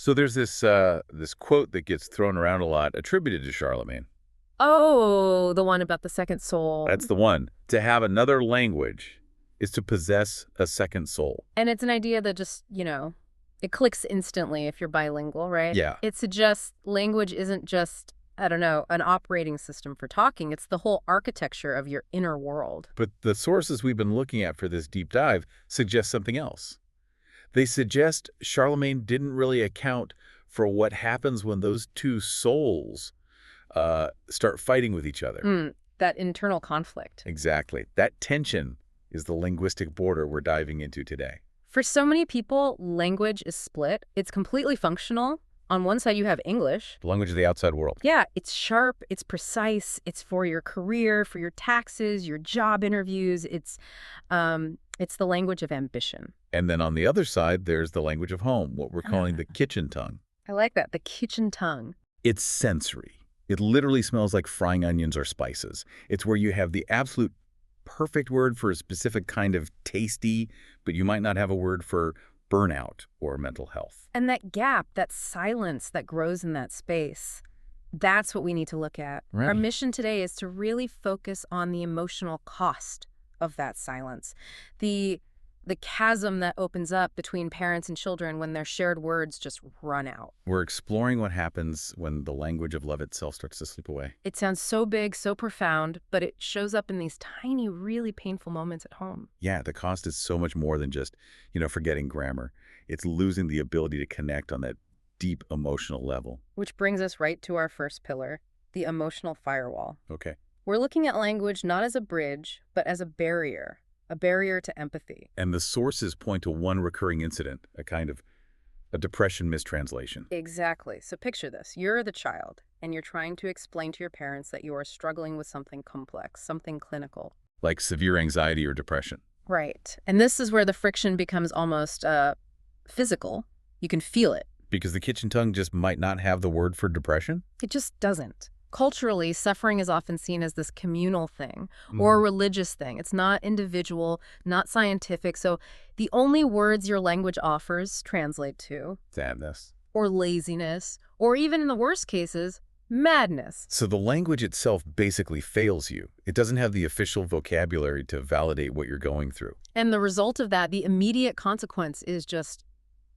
So there's this quote that gets thrown around a lot, attributed to Charlemagne. Oh, the one about the second soul. That's the one. To have another language is to possess a second soul. And it's an idea that just, it clicks instantly if you're bilingual, right? Yeah. It suggests language isn't just, I don't know, an operating system for talking. It's the whole architecture of your inner world. But the sources we've been looking at for this deep dive suggest something else. They suggest Charlemagne didn't really account for what happens when those two souls start fighting with each other. That internal conflict. Exactly. That tension is the linguistic border we're diving into today. For so many people, language is split. It's completely functional. On one side, you have English. The language of the outside world. Yeah, it's sharp, it's precise, it's for your career, for your taxes, your job interviews. It's the language of ambition. And then on the other side, there's the language of home, what we're calling the kitchen tongue. I like that, the kitchen tongue. It's sensory. It literally smells like frying onions or spices. It's where you have the absolute perfect word for a specific kind of tasty, but you might not have a word for burnout or mental health. And that gap, that silence that grows in that space, that's what we need to look at. Right. Our mission today is to really focus on the emotional cost of that silence. The chasm that opens up between parents and children when their shared words just run out. We're exploring what happens when the language of love itself starts to slip away. It sounds so big, so profound, but it shows up in these tiny, really painful moments at home. Yeah, the cost is so much more than just, forgetting grammar. It's losing the ability to connect on that deep emotional level. Which brings us right to our first pillar, the emotional firewall. Okay. We're looking at language not as a bridge, but as a barrier to empathy. And the sources point to one recurring incident, a kind of a depression mistranslation. Exactly. So picture this. You're the child, and you're trying to explain to your parents that you are struggling with something complex, something clinical. Like severe anxiety or depression. Right. And this is where the friction becomes almost physical. You can feel it. Because the kitchen tongue just might not have the word for depression? It just doesn't. Culturally, suffering is often seen as this communal thing or a religious thing. It's not individual, not scientific. So the only words your language offers translate to Sadness. or laziness, or even in the worst cases, madness. So the language itself basically fails you. It doesn't have the official vocabulary to validate what you're going through. And the result of that, the immediate consequence is just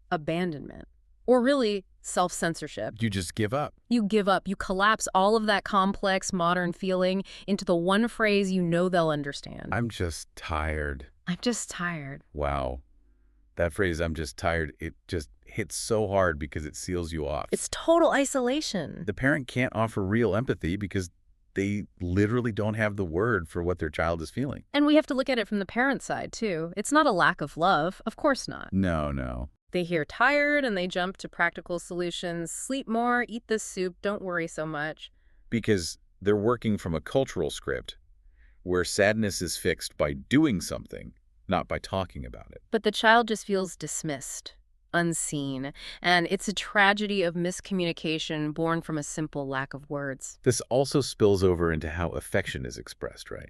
abandonment. Or really, self-censorship. You just give up. You give up. You collapse all of that complex, modern feeling into the one phrase you know they'll understand. I'm just tired. I'm just tired. Wow. That phrase, I'm just tired, it just hits so hard because it seals you off. It's total isolation. The parent can't offer real empathy because they literally don't have the word for what their child is feeling. And we have to look at it from the parent side, too. It's not a lack of love. Of course not. No. They hear tired and they jump to practical solutions. Sleep more, eat this soup, don't worry so much. Because they're working from a cultural script where sadness is fixed by doing something, not by talking about it. But the child just feels dismissed, unseen, and it's a tragedy of miscommunication born from a simple lack of words. This also spills over into how affection is expressed, right?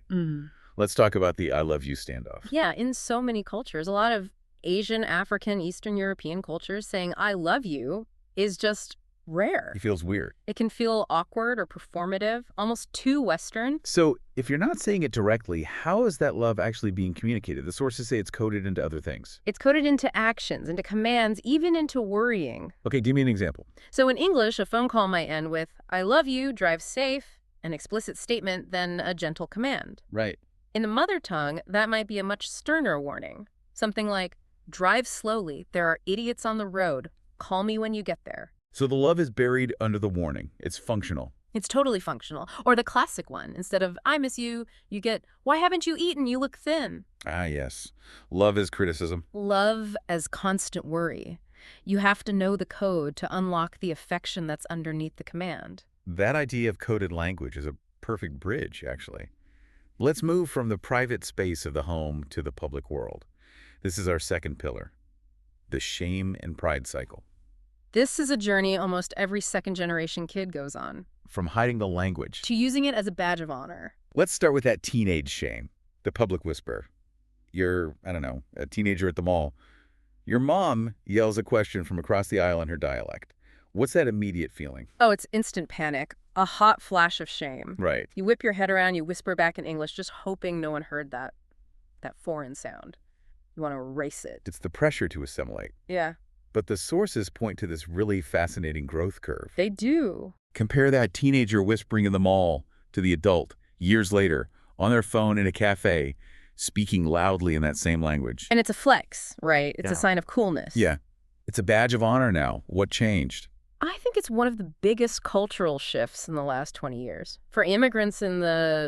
Let's talk about the I love you standoff. Yeah, in so many cultures, a lot of Asian, African, Eastern European cultures, saying I love you is just rare. It feels weird. It can feel awkward or performative, almost too Western. So if you're not saying it directly, how is that love actually being communicated? The sources say it's coded into other things. It's coded into actions, into commands, even into worrying. Okay, give me an example. So in English, a phone call might end with, I love you, drive safe, an explicit statement, then a gentle command. Right. In the mother tongue, that might be a much sterner warning. Something like, drive slowly, there are idiots on the road, call me when you get there. So the love is buried under the warning. It's functional. It's totally functional. Or the classic one, instead of, I miss you, you get, why haven't you eaten? You look thin. Ah, yes. Love is criticism. Love as constant worry. You have to know the code to unlock the affection that's underneath the command. That idea of coded language is a perfect bridge, actually. Let's move from the private space of the home to the public world. This is our second pillar, the shame and pride cycle. This is a journey almost every second-generation kid goes on. From hiding the language To using it as a badge of honor. Let's start with that teenage shame, the public whisper. You're, I don't know, a teenager at the mall. Your mom yells a question from across the aisle in her dialect. What's that immediate feeling? Oh, it's instant panic, a hot flash of shame. Right. You whip your head around, you whisper back in English, just hoping no one heard that foreign sound. You want to erase it. It's the pressure to assimilate. Yeah, But the sources point to this really fascinating growth curve. they do. Compare that teenager whispering in the mall to the adult, years later, on their phone in a cafe, speaking loudly in that same language. And it's a flex, right? It's Yeah. a sign of coolness. Yeah. It's a badge of honor now. What changed? I think it's one of the biggest cultural shifts in the last 20 years. For immigrants in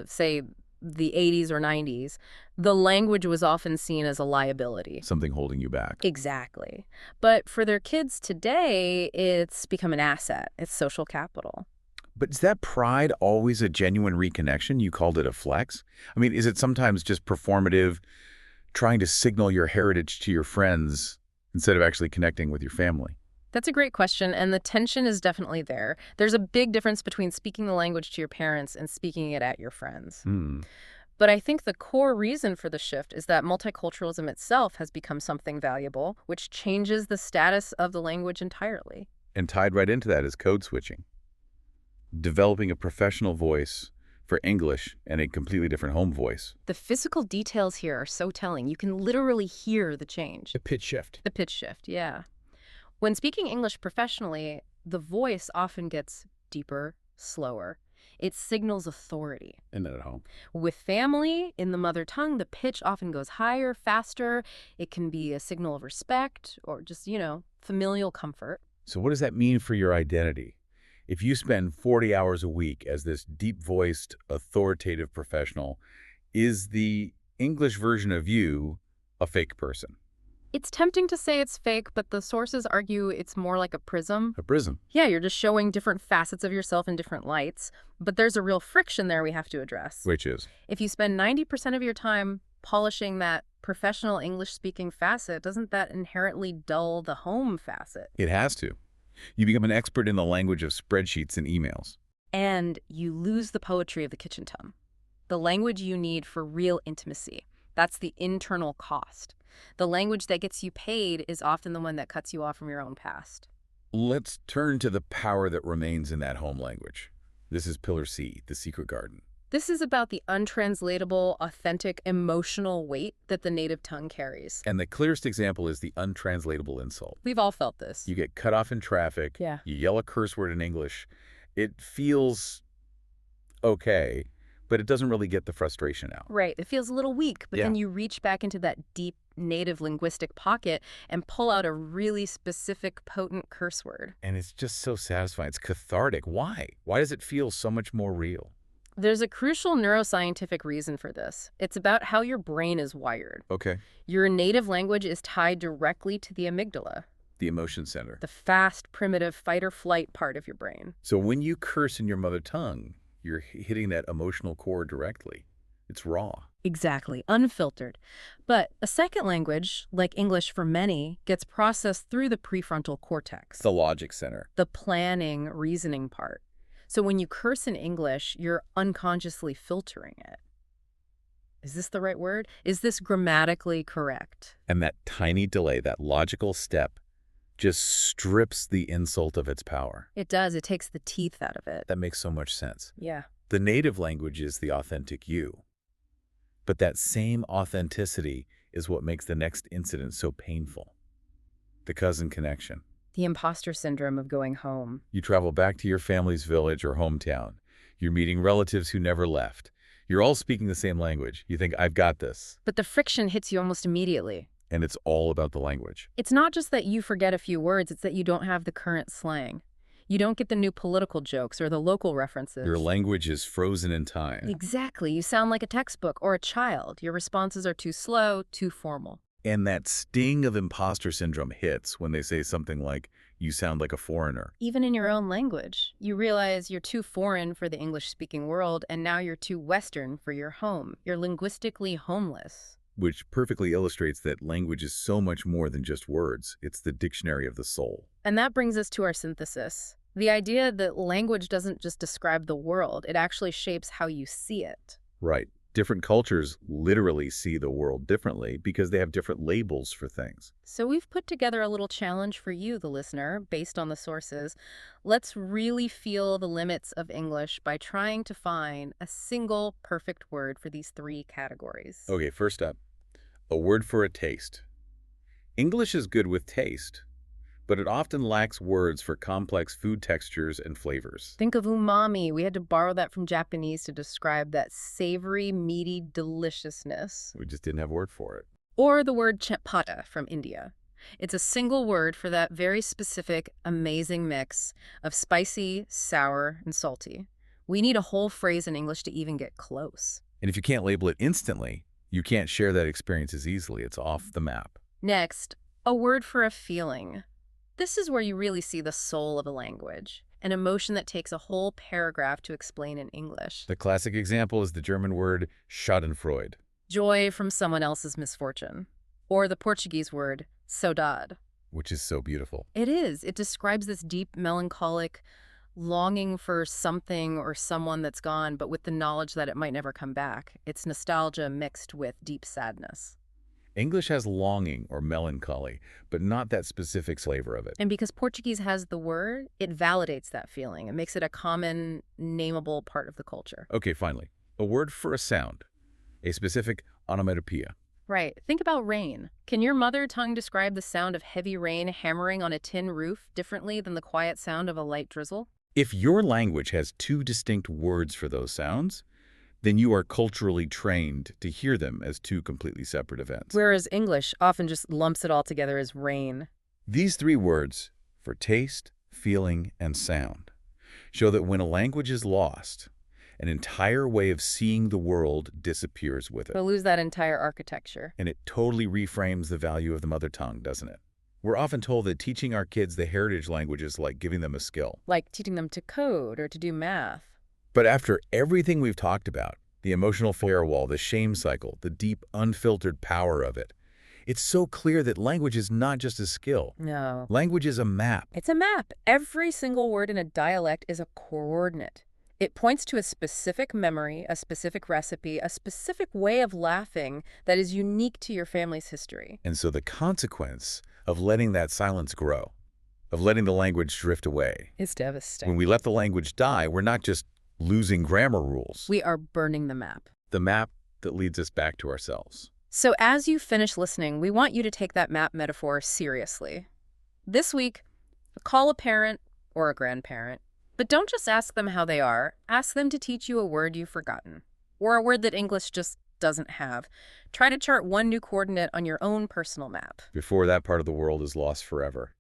say, the 80s or 90s, the language was often seen as a liability. Something holding you back. Exactly. But for their kids today, it's become an asset. It's social capital. But is that pride always a genuine reconnection? You called it a flex? I mean, is it sometimes just performative, trying to signal your heritage to your friends instead of actually connecting with your family? That's a great question, and the tension is definitely there. There's a big difference between speaking the language to your parents and speaking it at your friends. Hmm. But I think the core reason for the shift is that multiculturalism itself has become something valuable, which changes the status of the language entirely. And tied right into that is code switching. Developing a professional voice for English and a completely different home voice. The physical details here are so telling. You can literally hear the change. The pitch shift. The pitch shift, yeah. When speaking English professionally, the voice often gets deeper, slower. It signals authority. And then at home. With family, in the mother tongue, the pitch often goes higher, faster. It can be a signal of respect or just, familial comfort. So what does that mean for your identity? If you spend 40 hours a week as this deep-voiced, authoritative professional, is the English version of you a fake person? It's tempting to say it's fake, but the sources argue it's more like a prism. A prism. Yeah, you're just showing different facets of yourself in different lights. But there's a real friction there we have to address. Which is? If you spend 90% of your time polishing that professional English-speaking facet, doesn't that inherently dull the home facet? It has to. You become an expert in the language of spreadsheets and emails. And you lose the poetry of the kitchen tongue, the language you need for real intimacy. That's the internal cost. The language that gets you paid is often the one that cuts you off from your own past. Let's turn to the power that remains in that home language. This is Pillar C, the secret garden. This is about the untranslatable, authentic, emotional weight that the native tongue carries. And the clearest example is the untranslatable insult. We've all felt this. You get cut off in traffic. Yeah. You yell a curse word in English. It feels okay, but it doesn't really get the frustration out. Right. It feels a little weak, but Yeah. then you reach back into that deep native linguistic pocket and pull out a really specific, potent curse word. And it's just so satisfying. It's cathartic. Why? Why does it feel so much more real? There's a crucial neuroscientific reason for this. It's about how your brain is wired. Okay. Your native language is tied directly to the amygdala, The emotion center. the fast, primitive fight-or-flight part of your brain. So when you curse in your mother tongue, you're hitting that emotional core directly. It's raw. Exactly, unfiltered. But a second language, like English for many, gets processed through the prefrontal cortex, The logic center. the planning, reasoning part. So when you curse in English, you're unconsciously filtering it. Is this the right word? Is this grammatically correct? And that tiny delay, that logical step, just strips the insult of its power. It does. It takes the teeth out of it. That makes so much sense. Yeah. The native language is the authentic you. But that same authenticity is what makes the next incident so painful. The cousin connection. The imposter syndrome of going home. You travel back to your family's village or hometown. You're meeting relatives who never left. You're all speaking the same language. You think, I've got this. But the friction hits you almost immediately. And it's all about the language. It's not just that you forget a few words, it's that you don't have the current slang. You don't get the new political jokes or the local references. Your language is frozen in time. Exactly. You sound like a textbook or a child. Your responses are too slow, too formal. And that sting of imposter syndrome hits when they say something like, you sound like a foreigner. Even in your own language, you realize you're too foreign for the English-speaking world, and now you're too Western for your home. You're linguistically homeless. Which perfectly illustrates that language is so much more than just words. It's the dictionary of the soul. And that brings us to our synthesis. The idea that language doesn't just describe the world, it actually shapes how you see it. Right. Different cultures literally see the world differently because they have different labels for things. So we've put together a little challenge for you, the listener, based on the sources. Let's really feel the limits of English by trying to find a single perfect word for these three categories. Okay, first up, a word for a taste. English is good with taste, but it often lacks words for complex food textures and flavors. Think of umami. We had to borrow that from Japanese to describe that savory, meaty deliciousness. We just didn't have a word for it. Or the word chapata from India. It's a single word for that very specific, amazing mix of spicy, sour, and salty. We need a whole phrase in English to even get close. And if you can't label it instantly, you can't share that experience as easily. It's off the map. Next, a word for a feeling. This is where you really see the soul of a language, an emotion that takes a whole paragraph to explain in English. The classic example is the German word schadenfreude. Joy from someone else's misfortune. Or the Portuguese word saudade. Which is so beautiful. It is. It describes this deep, melancholic longing for something or someone that's gone, but with the knowledge that it might never come back. It's nostalgia mixed with deep sadness. English has longing or melancholy, but not that specific flavor of it. And because Portuguese has the word, it validates that feeling. It makes it a common, nameable part of the culture. Okay, finally, a word for a sound, a specific onomatopoeia. Right. Think about rain. Can your mother tongue describe the sound of heavy rain hammering on a tin roof differently than the quiet sound of a light drizzle? If your language has two distinct words for those sounds, then you are culturally trained to hear them as two completely separate events. Whereas English often just lumps it all together as rain. These three words, for taste, feeling, and sound, show that when a language is lost, an entire way of seeing the world disappears with it. We'll lose that entire architecture. And it totally reframes the value of the mother tongue, doesn't it? We're often told that teaching our kids the heritage language is like giving them a skill. Like teaching them to code or to do math. But after everything we've talked about, the emotional firewall, the shame cycle, the deep, unfiltered power of it, it's so clear that language is not just a skill. No. Language is a map. It's a map. Every single word in a dialect is a coordinate. It points to a specific memory, a specific recipe, a specific way of laughing that is unique to your family's history. And so the consequence of letting that silence grow, of letting the language drift away, It's devastating. when we let the language die, we're not just losing grammar rules. We are burning the map. The map that leads us back to ourselves. So as you finish listening, we want you to take that map metaphor seriously. This week, call a parent or a grandparent. But don't just ask them how they are. Ask them to teach you a word you've forgotten, or a word that English just doesn't have. Try to chart one new coordinate on your own personal map. Before that part of the world is lost forever.